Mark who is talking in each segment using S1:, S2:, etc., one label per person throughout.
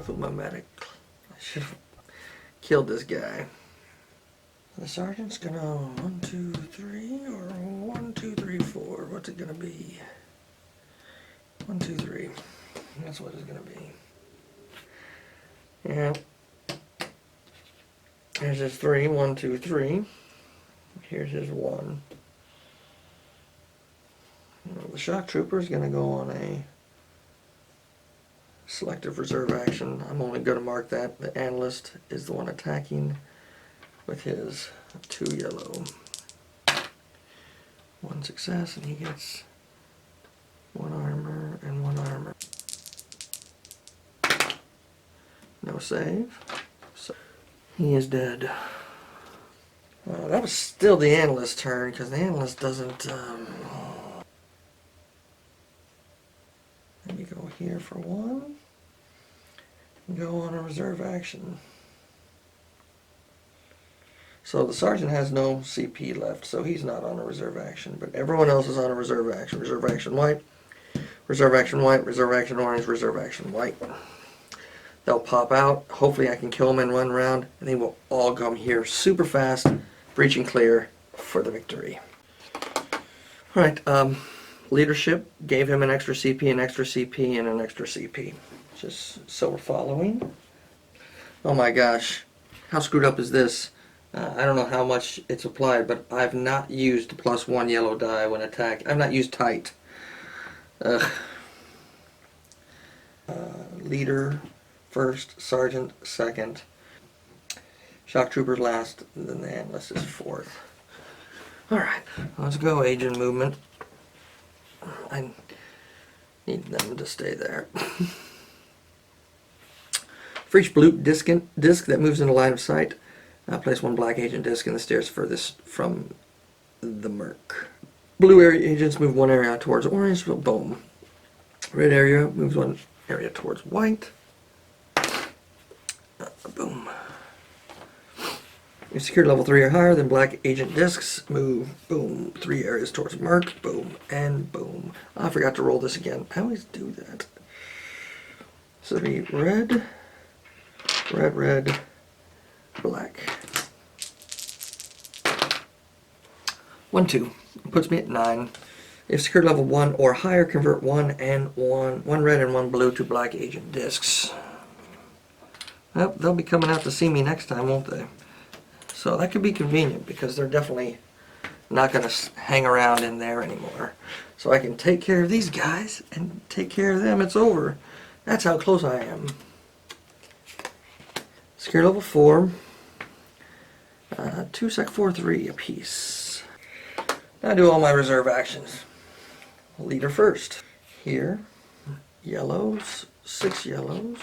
S1: enough with my medic. I should have killed this guy. The sergeant's gonna 1, 2, 3, or 1, 2, 3, 4. What's it gonna be? 1, 2, 3. That's what it's gonna be. Yeah. Here's his 3. 1, 2, 3. Here's his 1. The shock trooper is gonna go on a selective reserve action. I'm only gonna mark that. The analyst is the one attacking with his 2 yellow. 1 success, and he gets 1 armor and 1 armor. No save. So he is dead. That was still the analyst's turn, because the analyst doesn't... Maybe go here for 1. And go on a reserve action. So the sergeant has no CP left, so he's not on a reserve action. But everyone else is on a reserve action. Reserve action white, reserve action white, reserve action orange, reserve action white. They'll pop out. Hopefully I can kill them in 1 round, and they will all come here super fast, breaching clear for the victory. Alright, leadership gave him an extra CP, an extra CP, and an extra CP. Just so we're following. Oh my gosh, how screwed up is this? I don't know how much it's applied, but I've not used +1 yellow die when attacked. I've not used tight. Leader first, sergeant second, shock troopers last, and then the analyst is 4th. Alright, let's go agent movement. I need them to stay there. For each blue disc that moves into line of sight, place 1 black agent disc in the stairs furthest from the merc. Blue area agents move 1 area towards orange, so boom. Red area moves 1 area towards white. Boom. If security level 3 or higher, then black agent discs move, boom, 3 areas towards merc, boom, and boom. I forgot to roll this again. I always do that. So it'll be red, red, red, black. 1, 2. Puts me at 9. If security level 1 or higher, convert 1 red and 1 blue to black agent discs. Well, they'll be coming out to see me next time, won't they? So that could be convenient, because they're definitely not going to hang around in there anymore. So I can take care of these guys and take care of them. It's over. That's how close I am. Security level 4. 2 sec 4 3 apiece. Now I do all my reserve actions. Leader first. Here, yellows, 6 yellows.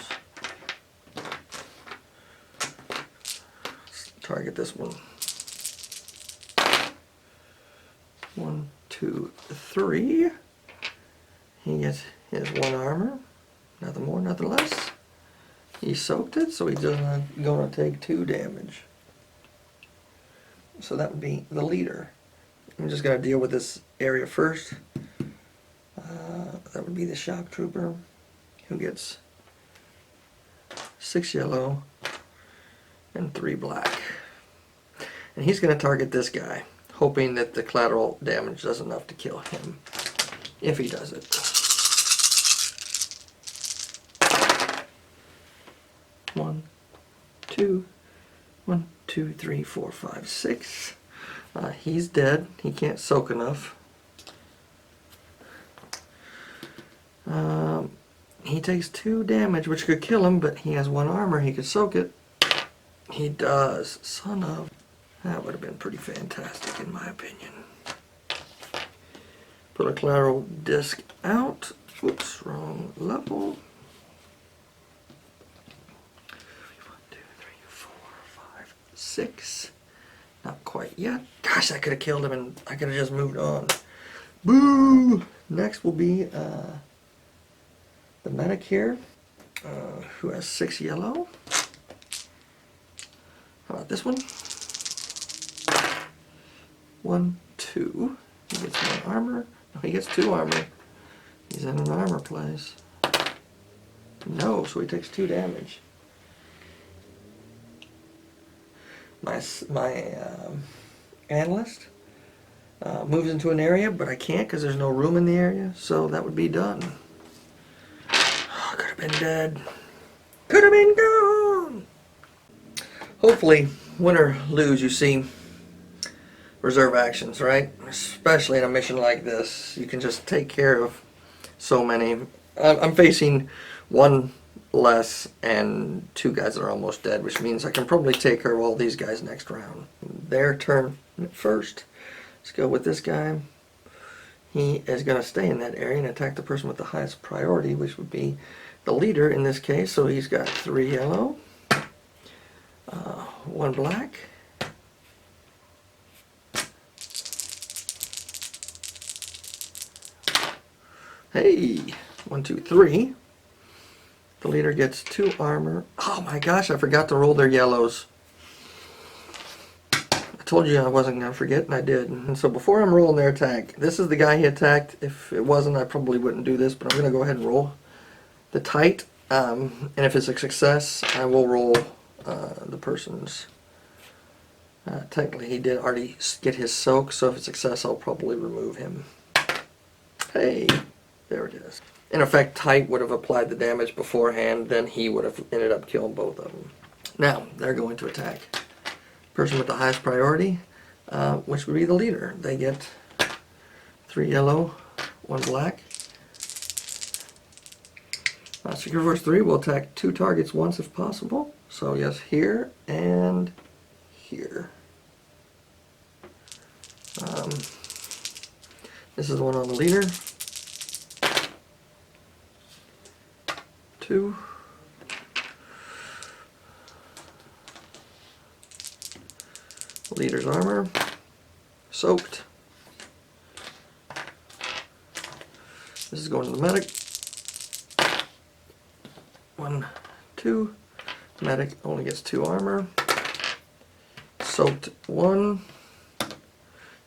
S1: Let's target this one. 1, 2, 3. He gets his 1 armor. Nothing more, nothing less. He soaked it, so he's gonna take 2 damage. So that would be the leader. I'm just gonna deal with this area first. That would be the shock trooper, who gets 6 yellow and 3 black. And he's gonna target this guy, hoping that the collateral damage does enough to kill him. If he does it. 1, 2, 1, 2, 3, 4, 5, 6. He's dead. He can't soak enough. He takes 2 damage, which could kill him, but he has 1 armor. He could soak it. He does. Son of... That would have been pretty fantastic, in my opinion. Put a collateral disc out. Oops, wrong level. 1, 2, 3, 4, 5, 6. Not quite yet. Gosh, I could have killed him and I could have just moved on. Boo! Next will be the medic here, who has 6 yellow. How about this one? 1, 2. He gets 1 armor. No, he gets 2 armor. He's in an armor place. No, so he takes 2 damage. My analyst moves into an area, but I can't because there's no room in the area, so that would be done. Oh, could have been dead. Could have been gone. Hopefully, win or lose, you see reserve actions, right? Especially in a mission like this, you can just take care of so many. I'm facing 1 less and 2 guys that are almost dead, which means I can probably take care of all these guys next round. Their turn first. Let's go with this guy. He is going to stay in that area and attack the person with the highest priority, which would be the leader in this case. So he's got 3 yellow, 1 black, hey, 1, 2, 3. The leader gets 2 armor. Oh my gosh, I forgot to roll their yellows. I told you I wasn't going to forget, and I did. And so before I'm rolling their attack, this is the guy he attacked. If it wasn't, I probably wouldn't do this, but I'm going to go ahead and roll the tight. And if it's a success, I will roll the person's. Technically, he did already get his soak, so if it's a success, I'll probably remove him. Hey, there it is. In effect, tight would have applied the damage beforehand, then he would have ended up killing both of them. Now, they're going to attack. Person with the highest priority, which would be the leader. They get 3 yellow, 1 black. Secure Force 3 will attack 2 targets once if possible. So yes, here and here. This is the one on the leader. 2. Leader's armor. Soaked. This is going to the medic. 1, 2. Medic only gets 2 armor. Soaked 1.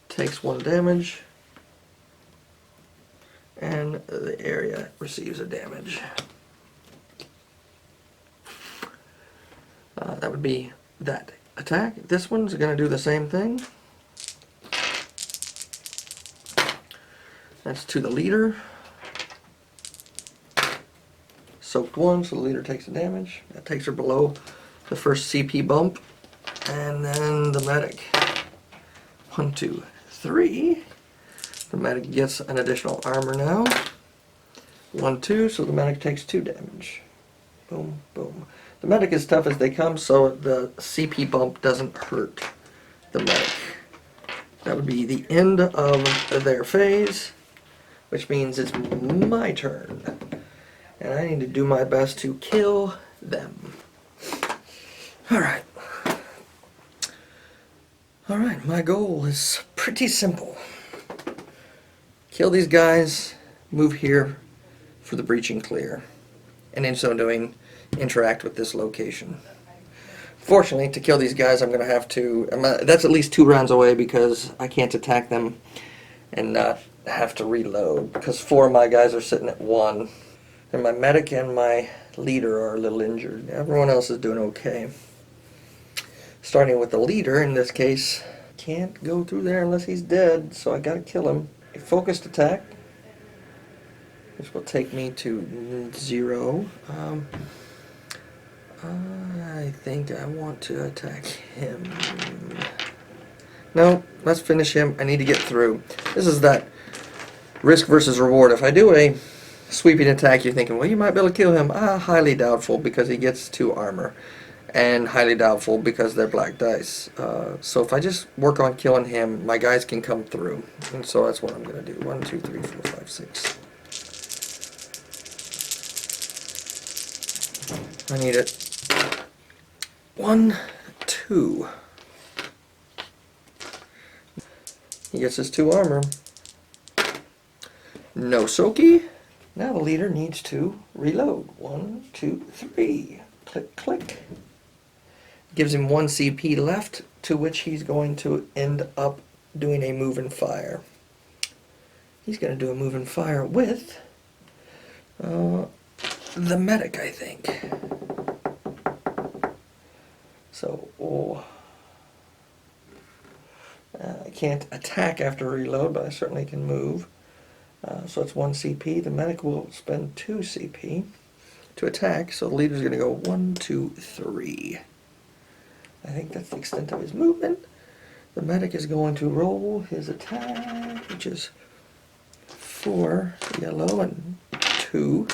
S1: Takes 1 damage. And the area receives a damage. That would be that attack. This one's going to do the same thing. That's to the leader. Soaked 1, so the leader takes the damage. That takes her below the first CP bump. And then the medic. 1, 2, 3. The medic gets an additional armor now. 1, 2, so the medic takes 2 damage. Boom, boom. The medic is tough as they come, so the CP bump doesn't hurt the medic. That would be the end of their phase, which means it's my turn. And I need to do my best to kill them. Alright. Alright, my goal is pretty simple. Kill these guys, move here for the breach and clear. And in so doing, interact with this location. Fortunately, to kill these guys, I'm going to have to... that's at least 2 rounds away because I can't attack them and not have to reload. Because 4 of my guys are sitting at 1. And my medic and my leader are a little injured. Everyone else is doing okay. Starting with the leader, in this case, can't go through there unless he's dead, so I got to kill him. A focused attack, which will take me to 0. I think I want to attack him. No, let's finish him. I need to get through. This is that risk versus reward. If I do a sweeping attack, you're thinking, well, you might be able to kill him. Highly doubtful because he gets 2 armor. And highly doubtful because they're black dice. So if I just work on killing him, my guys can come through. And so that's what I'm going to do. 1, 2, 3, 4, 5, 6. I need it. 1, 2. He gets his 2 armor. No soaky. Now the leader needs to reload. 1, 2, 3. Click, click. Gives him 1 CP left, to which he's going to end up doing a move and fire. He's going to do a move and fire with the medic, I think. So, I can't attack after reload, but I certainly can move. So it's 1 CP. The medic will spend 2 CP to attack, so the leader's going to go 1, 2, 3. I think that's the extent of his movement. The medic is going to roll his attack, which is 4 yellow and 2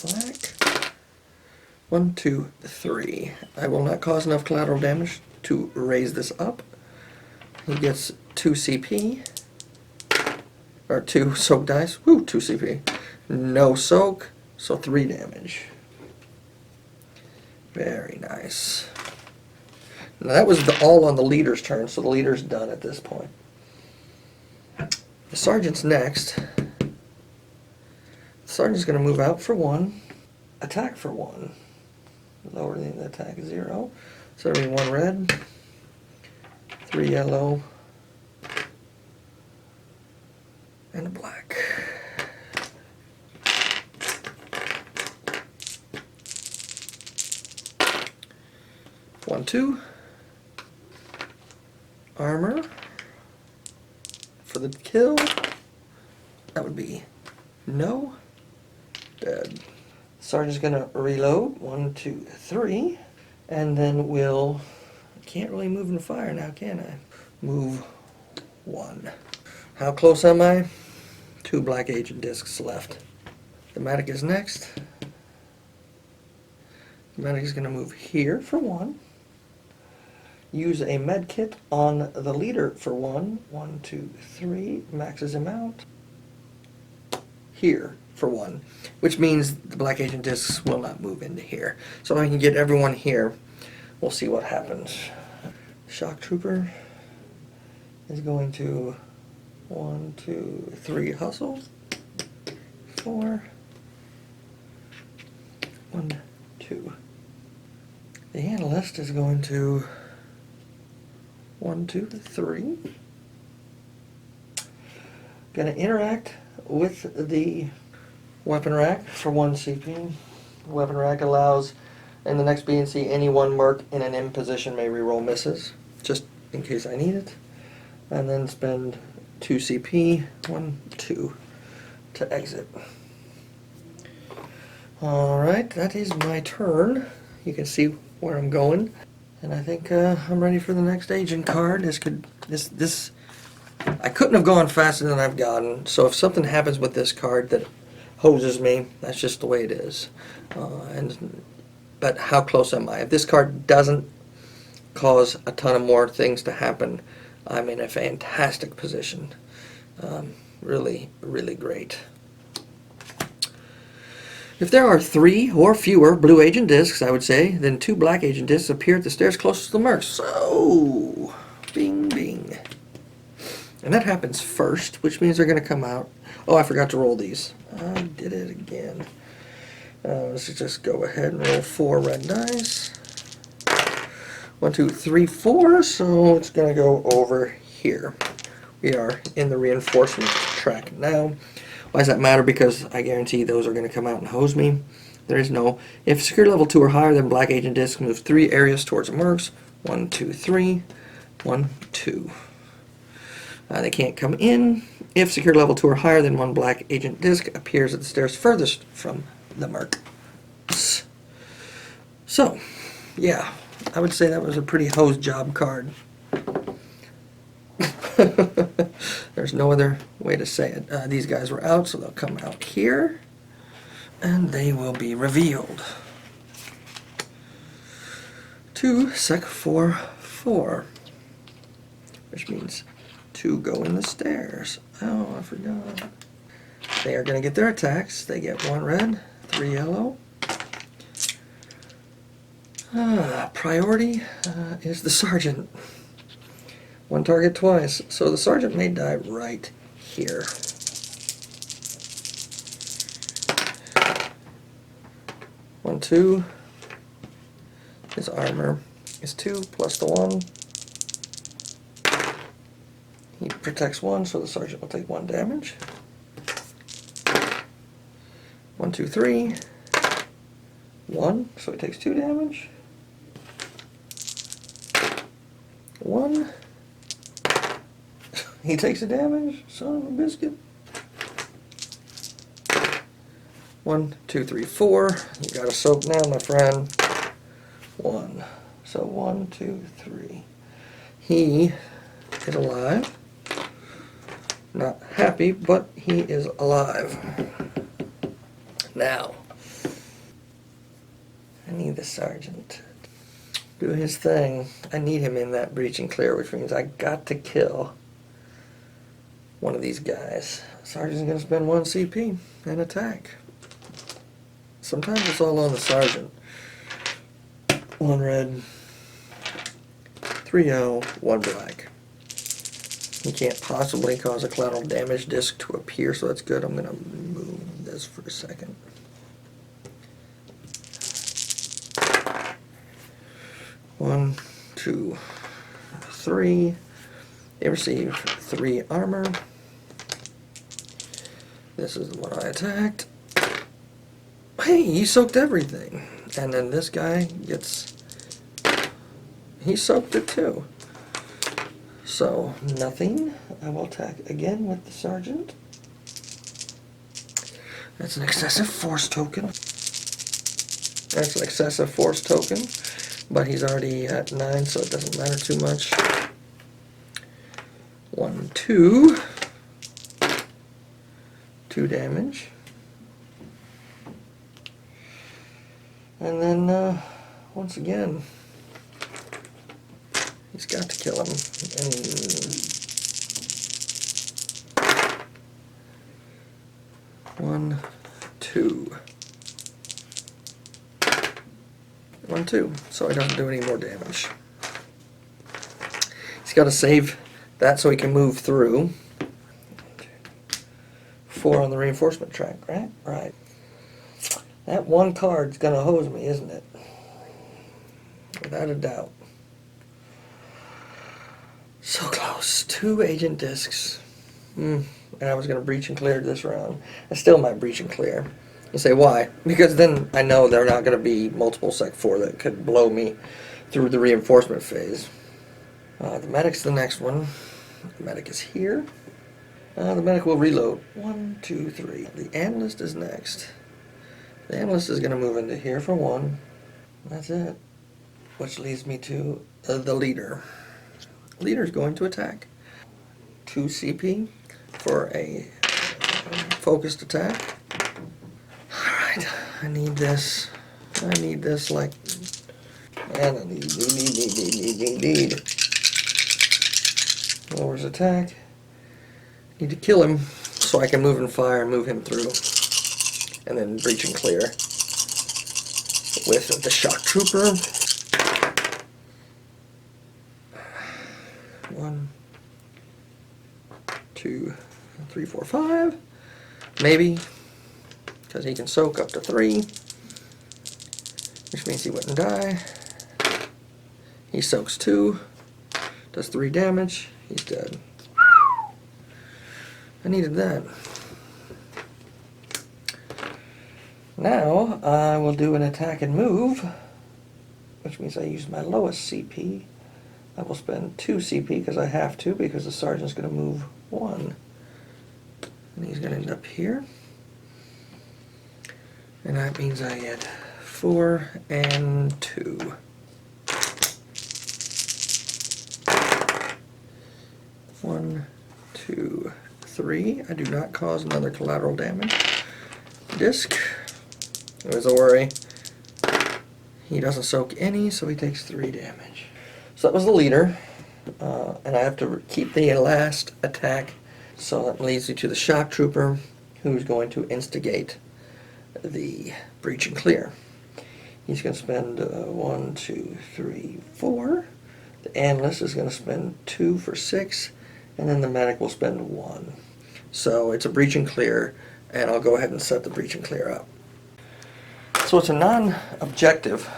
S1: black. 1, 2, 3. I will not cause enough collateral damage to raise this up. He gets 2 CP. Or 2 soak dice. Woo, 2 CP. No soak, so 3 damage. Very nice. Now that was all on the leader's turn, so the leader's done at this point. The sergeant's next. The sergeant's going to move out for 1, attack for 1. Lower the attack 0. So it'll be 1 red, 3 yellow, and a black. One, 2. Armor for the kill. That would be no. Dead. Sergeant's gonna reload. 1, 2, 3. And then we'll. Can't really move and fire now, can I? Move 1. How close am I? 2 black agent discs left. The medic is next. The medic is gonna move here for 1. Use a med kit on the leader for 1. 1, 2, 3. Maxes him out. Here for 1. Which means the black agent discs will not move into here. So I can get everyone here. We'll see what happens. Shock trooper is going to 1, 2, 3 hustle. 4. 1, 2. The analyst is going to 1, 2, 3. Going to interact with the weapon rack for 1 CP. The weapon rack allows, in the next B and C, any 1 merc in an M position may reroll misses, just in case I need it. And then spend 2 CP, 1, 2, to exit. Alright, that is my turn. You can see where I'm going. And I think I'm ready for the next agent card. I couldn't have gone faster than I've gotten. So if something happens with this card that hoses me, that's just the way it is. But how close am I? If this card doesn't cause a ton of more things to happen, I'm in a fantastic position. Really, really great. If there are 3 or fewer blue agent discs, I would say, then 2 black agent discs appear at the stairs closest to the MERCS. So, bing, bing. And that happens first, which means they're going to come out. Oh, I forgot to roll these. I did it again. Let's just go ahead and roll 4 red dice. 1, 2, 3, 4. So it's going to go over here. We are in the reinforcement track now. Why does that matter? Because I guarantee those are going to come out and hose me. There is no. If security level 2 or higher, then black agent disc moves 3 areas towards the MERCS. 1, 2, 3. 1, 2. They can't come in. If security level 2 or higher, then 1 black agent disc appears at the stairs furthest from the MERCS. So, yeah, I would say that was a pretty hose job card. There's no other way to say it. These guys were out, so they'll come out here, and they will be revealed. 2 sec 4 4, which means 2 go in the stairs. Oh, I forgot. They are going to get their attacks. They get 1 red, 3 yellow. Priority is the sergeant. 1 target twice. So the sergeant may die right here. One, 2. His armor is 2 plus the 1. He protects 1, so the sergeant will take 1 damage. 1, 2, 3. 1, so he takes 2 damage. 1. He takes a damage, son of a biscuit. 1, 2, 3, 4. You gotta soak now, my friend. 1. So 1, 2, 3. He is alive. Not happy, but he is alive. Now, I need the sergeant to do his thing. I need him in that breach and clear, which means I got to kill one of these guys. Sergeant's gonna spend 1 CP and attack. Sometimes it's all on the sergeant. 1 red, 3 yellow, 1 black. He can't possibly cause a collateral damage disc to appear, so that's good. I'm gonna move this for a second. One, 2, 3. They receive 3 armor. This is the one I attacked. Hey, he soaked everything. And then this guy gets... he soaked it too. So, nothing. I will attack again with the sergeant. That's an excessive force token. That's an excessive force token. But he's already at 9, so it doesn't matter too much. 1, 2. 2 damage. And then, once again, he's got to kill him. And 1, 2. 1, 2. So he doesn't do any more damage. He's got to save that so he can move through. 4 on the reinforcement track, right? Right. That 1 card's gonna hose me, isn't it? Without a doubt. So close. 2 agent discs. And I was gonna breach and clear this round. I still might breach and clear. You say, why? Because then I know there are not gonna be multiple Sec 4 that could blow me through the reinforcement phase. The medic's the next one. The medic is here. The medic will reload. 1, 2, 3. The analyst is next. The analyst is going to move into here for 1. That's it. Which leads me to the leader. Leader is going to attack. 2 CP for a focused attack. Alright, I need this. I need this like... and I need. Lowers attack. Need to kill him so I can move and fire and move him through. And then breach and clear with the shock trooper. 1, 2, 3, 4, 5. Maybe, because he can soak up to 3, which means he wouldn't die. He soaks 2, does 3 damage. He's dead. I needed that. Now, I will do an attack and move, which means I use my lowest CP. I will spend 2 CP because I have to, because the sergeant's going to move 1. And he's going to end up here. And that means I get 4 and 2. One, 2, 3. I do not cause another collateral damage. Disc. It was a worry. He doesn't soak any, so he takes 3 damage. So that was the leader. And I have to keep the last attack. So that leads you to the shock trooper, who's going to instigate the breach and clear. He's going to spend 1, 2, 3, 4. The analyst is going to spend 2 for 6. And then the medic will spend 1. So it's a breach and clear, and I'll go ahead and set the breach and clear up. So it's a non-objective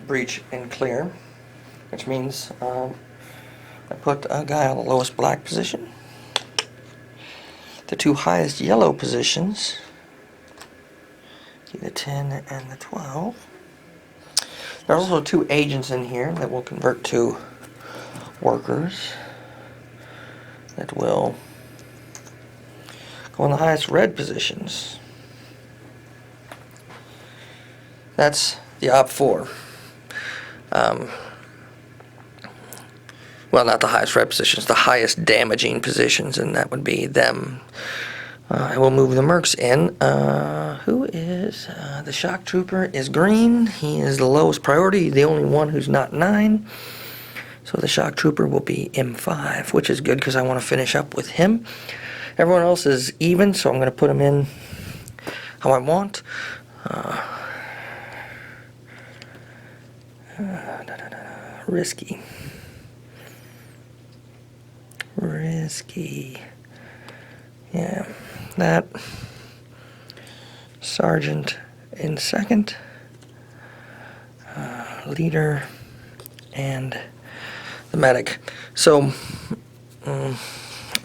S1: breach and clear, which means I put a guy on the lowest black position. The 2 highest yellow positions The 10 and the 12. There are also 2 agents in here that will convert to workers that will go in the highest red positions. That's the Op 4. Well, not the highest red positions, the highest damaging positions, and that would be them. I will move the MERCS in. Who is the shock trooper is green. He is the lowest priority, the only one who's not 9. So the shock trooper will be M5, which is good because I want to finish up with him. Everyone else is even, so I'm going to put them in how I want. Risky. Yeah, that. Sergeant in second. Leader and the medic. So,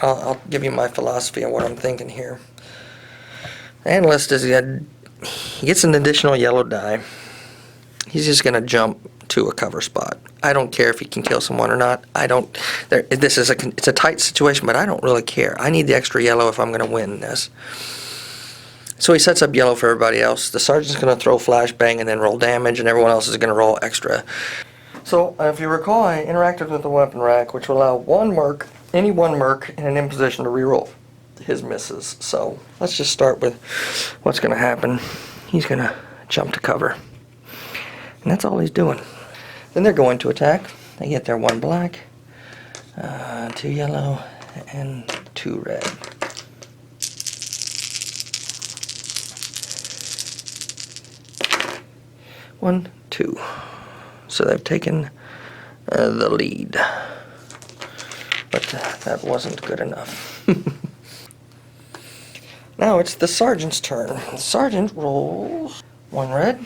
S1: I'll give you my philosophy on what I'm thinking here. The analyst he gets an additional yellow die. He's just going to jump to a cover spot. I don't care if he can kill someone or not. It's a tight situation, but I don't really care. I need the extra yellow if I'm going to win this. So he sets up yellow for everybody else. The sergeant's going to throw flashbang and then roll damage, and everyone else is going to roll extra. So if you recall, I interacted with the weapon rack, which will allow any one merc in an imposition to reroll his misses. So let's just start with what's going to happen. He's going to jump to cover. And that's all he's doing. Then they're going to attack. They get their 1 black, 2 yellow, and 2 red. One, 2. So they've taken the lead. But that wasn't good enough. Now it's the sergeant's turn. The sergeant rolls 1 red,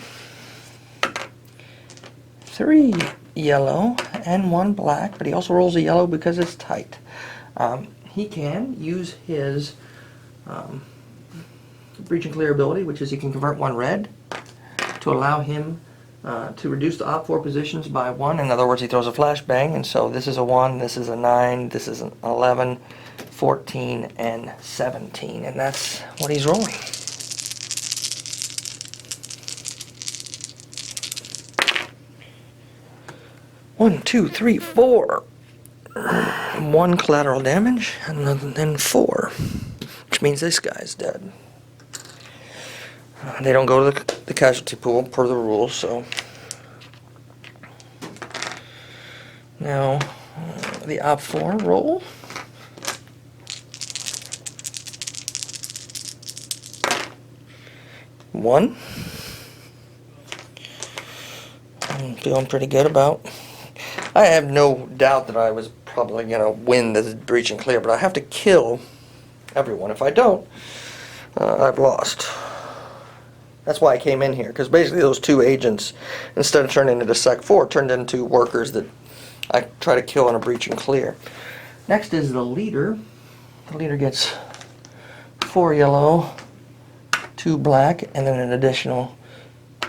S1: 3 yellow, and 1 black, but he also rolls a yellow because it's tight. He can use his breach and clear ability, which is he can convert 1 red to allow him to reduce the Op 4 positions by 1. In other words, he throws a flashbang, and so this is a 1, this is a 9, this is an 11, 14, and 17, and that's what he's rolling. One, 2, 3, 4. 1 collateral damage, and then 4, which means this guy's dead. They don't go to the casualty pool per the rules, so now the Op 4 roll. One. I'm feeling pretty good about. I have no doubt that I was probably going to win the breach and clear, but I have to kill everyone. If I don't, I've lost. That's why I came in here, because basically those 2 agents, instead of turning into Sec 4, turned into workers that I try to kill on a breach and clear. Next is the leader. The leader gets 4 yellow, 2 black, and then an additional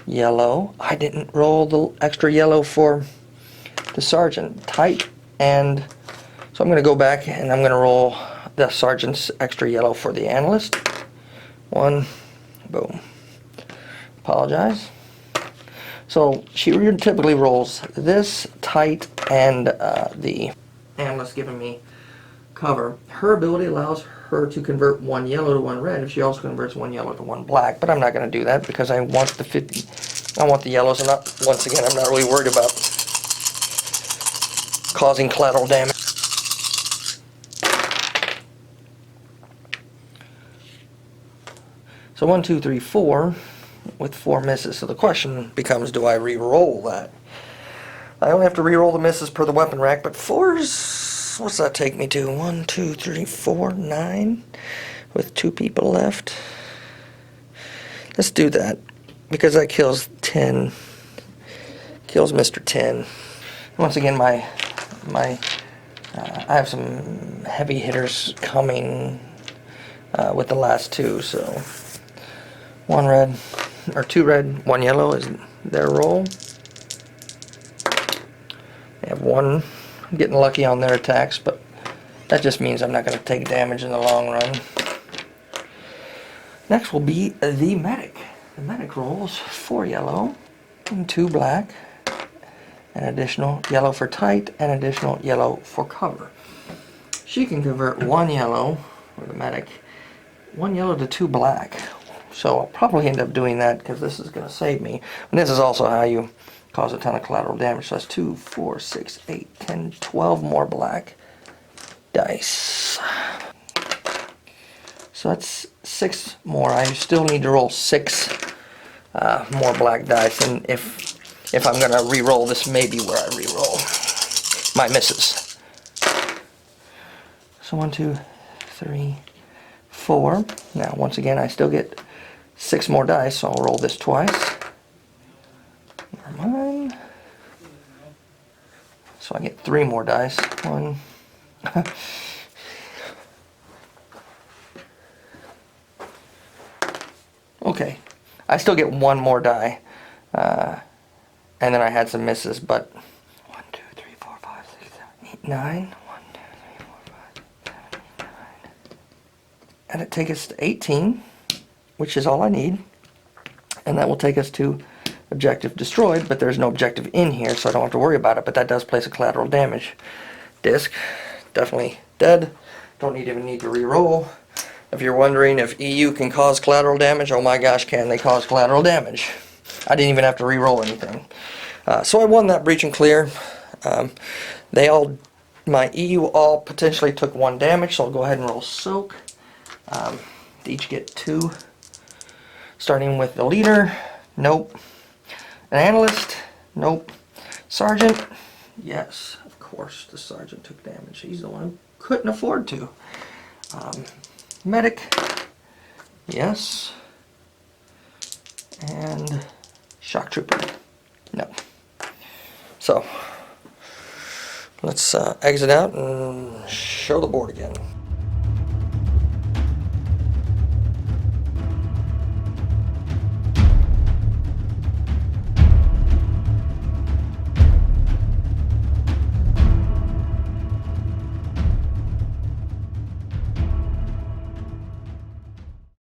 S1: yellow. I didn't roll the extra yellow for the sergeant. Tight, and so I'm going to go back and I'm going to roll the sergeant's extra yellow for the analyst. 1, boom. Apologize. So she typically rolls this, tight, and the analyst giving me cover. Her ability allows her to convert 1 yellow to 1 red if she also converts 1 yellow to 1 black, but I'm not going to do that because I want the 50. I want the yellows, and once again, I'm not really worried about causing collateral damage. So 1, 2, 3, 4 with 4 misses. So the question becomes, do I re-roll that? I only have to re-roll the misses per the weapon rack, but 4's, what's that take me to? 1, 2, 3, 4, 9 with 2 people left. Let's do that because that kills 10. Kills Mr. 10. Once again, I have some heavy hitters coming with the last 2, so 1 red, or 2 red, 1 yellow is their roll. They have 1 getting lucky on their attacks, but that just means I'm not going to take damage in the long run. Next will be the medic. The medic rolls 4 yellow and 2 black, an additional yellow for tight, and additional yellow for cover. She can convert 1 yellow, or the medic, 1 yellow to 2 black. So I'll probably end up doing that because this is going to save me. And this is also how you cause a ton of collateral damage. So that's 2, 4, 6, 8, 10, 12 more black dice. So that's 6 more. I still need to roll 6 more black dice. And if I'm going to re-roll, this may be where I re-roll my misses. So 1, 2, 3, 4. Now once again I still get 6 more dice, so I'll roll this twice. Never mind. So I get 3 more dice. 1. Okay. I still get 1 more die. And then I had some misses, but 1, 2, 3, 4, 5, 6, 7, 8, 9. 1, 2, 3, 4, 5, 6, 7, 8, 9. And it takes us to 18, which is all I need. And that will take us to objective destroyed, but there's no objective in here, so I don't have to worry about it, but that does place a collateral damage disc. Definitely dead. Don't even need to re-roll. If you're wondering if EU can cause collateral damage, oh my gosh, can they cause collateral damage? I didn't even have to re-roll anything. So I won that breach and clear. My EU all potentially took 1 damage, so I'll go ahead and roll soak. They each get 2. Starting with the leader, nope. An analyst, nope. Sergeant, yes, of course the sergeant took damage. He's the one who couldn't afford to. Medic, yes. And shock trooper, no. So let's exit out and show the board again.